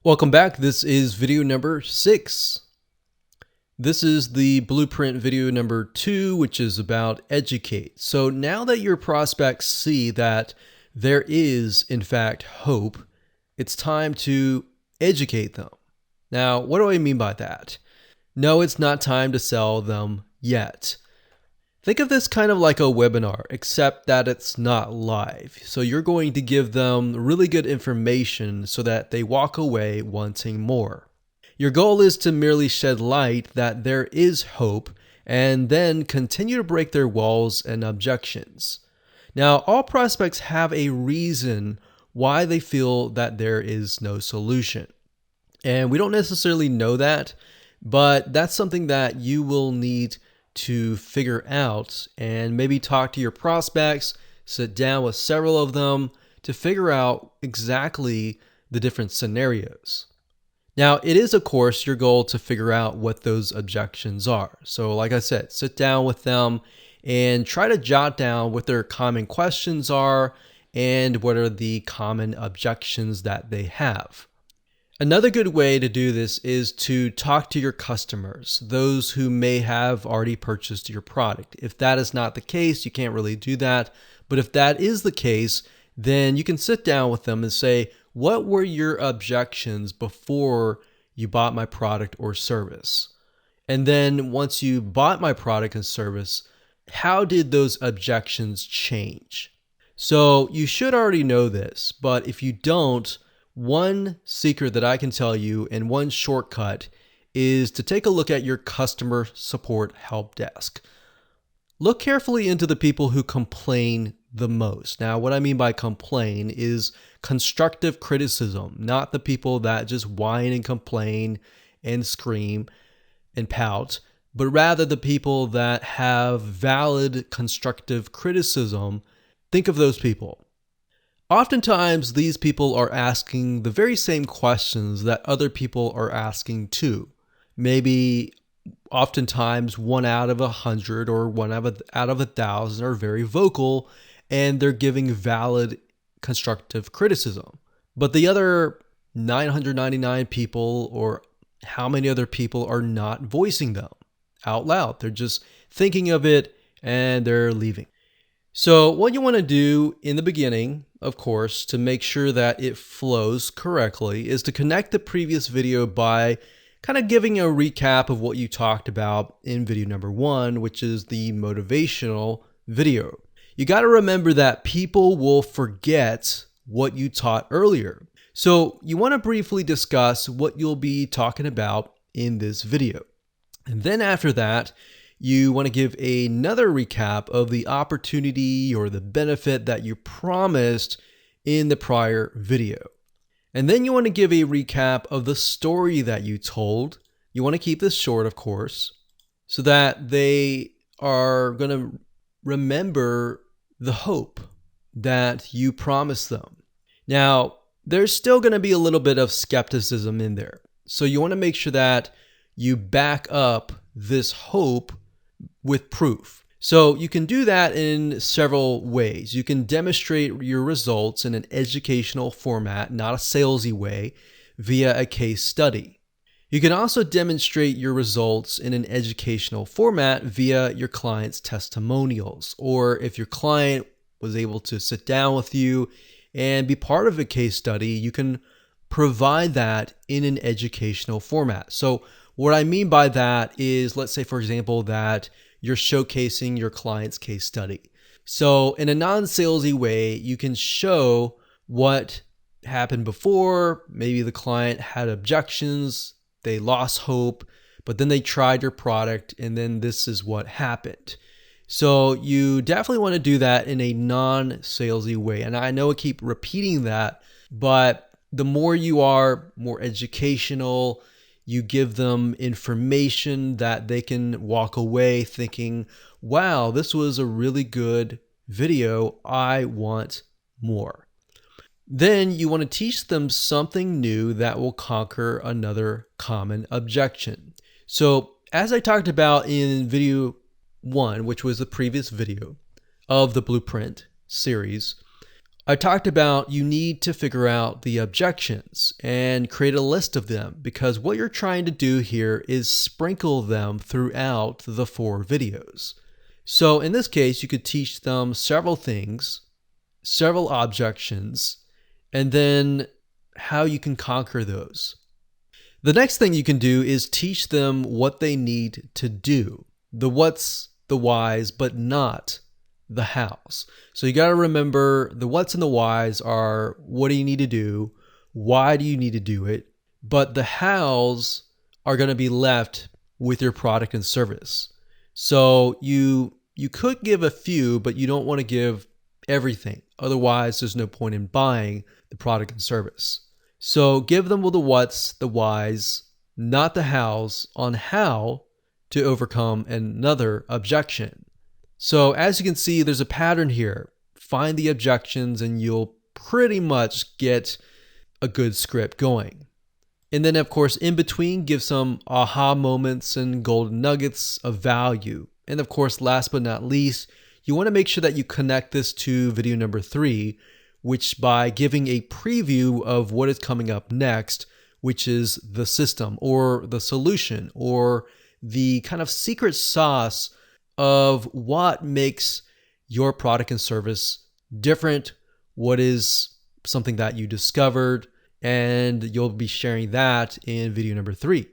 Welcome back. This is video number 6. This is the blueprint video number 2, which is about educate. So now that your prospects see that there is, in fact, hope, it's time to educate them. Now, what do I mean by that? No, it's not time to sell them yet. Think of this kind of like a webinar, except that it's not live. So you're going to give them really good information so that they walk away wanting more. Your goal is to merely shed light that there is hope and then continue to break their walls and objections. Now, all prospects have a reason why they feel that there is no solution. And we don't necessarily know that, but that's something that you will need to figure out and maybe talk to your prospects, sit down with several of them to figure out exactly the different scenarios. Now, it is, of course, your goal to figure out what those objections are. So like I said, sit down with them and try to jot down what their common questions are and what are the common objections that they have. Another good way to do this is to talk to your customers, those who may have already purchased your product. If that is not the case, you can't really do that. But if that is the case, then you can sit down with them and say, what were your objections before you bought my product or service? And then once you bought my product and service, how did those objections change? So you should already know this, but if you don't, one secret that I can tell you and one shortcut is to take a look at your customer support help desk. Look carefully into the people who complain the most. Now, what I mean by complain is constructive criticism, not the people that just whine and complain and scream and pout, but rather the people that have valid constructive criticism. Think of those people. Oftentimes, these people are asking the very same questions that other people are asking too. Maybe oftentimes 1 out of 100 or 1 out of 1,000 are very vocal and they're giving valid constructive criticism. But the other 999 people, or how many other people, are not voicing them out loud. They're just thinking of it and they're leaving. So what you want to do in the beginning, of course, to make sure that it flows correctly, is to connect the previous video by kind of giving a recap of what you talked about in video number 1, which is the motivational video. You got to remember that people will forget what you taught earlier. So you want to briefly discuss what you'll be talking about in this video. And then after that, you want to give another recap of the opportunity or the benefit that you promised in the prior video. And then you want to give a recap of the story that you told. You want to keep this short, of course, so that they are going to remember the hope that you promised them. Now, there's still going to be a little bit of skepticism in there. So you want to make sure that you back up this hope with proof. So you can do that in several ways. You can demonstrate your results in an educational format, not a salesy way, via a case study. You can also demonstrate your results in an educational format via your client's testimonials, or if your client was able to sit down with you and be part of a case study, you can provide that in an educational format. So what I mean by that is, let's say, for example, that you're showcasing your client's case study. So in a non-salesy way, you can show what happened before. Maybe the client had objections, they lost hope, but then they tried your product and then this is what happened. So you definitely want to do that in a non-salesy way. And I know I keep repeating that, but the more you are more educational, you give them information that they can walk away thinking, wow, this was a really good video. I want more. Then you want to teach them something new that will conquer another common objection. So as I talked about in video 1, which was the previous video of the Blueprint series, I talked about you need to figure out the objections and create a list of them, because what you're trying to do here is sprinkle them throughout the 4 videos. So in this case, you could teach them several things, several objections, and then how you can conquer those. The next thing you can do is teach them what they need to do. The what's, the whys, but not the hows. So you got to remember the what's and the whys are what do you need to do? Why do you need to do it? But the hows are going to be left with your product and service. So you could give a few, but you don't want to give everything. Otherwise, there's no point in buying the product and service. So give them the what's, the whys, not the hows, on how to overcome another objection. So as you can see, there's a pattern here. Find the objections and you'll pretty much get a good script going. And then of course, in between, give some aha moments and golden nuggets of value. And of course, last but not least, you want to make sure that you connect this to video number 3, which by giving a preview of what is coming up next, which is the system or the solution or the kind of secret sauce of what makes your product and service different, what is something that you discovered, and you'll be sharing that in video number 3.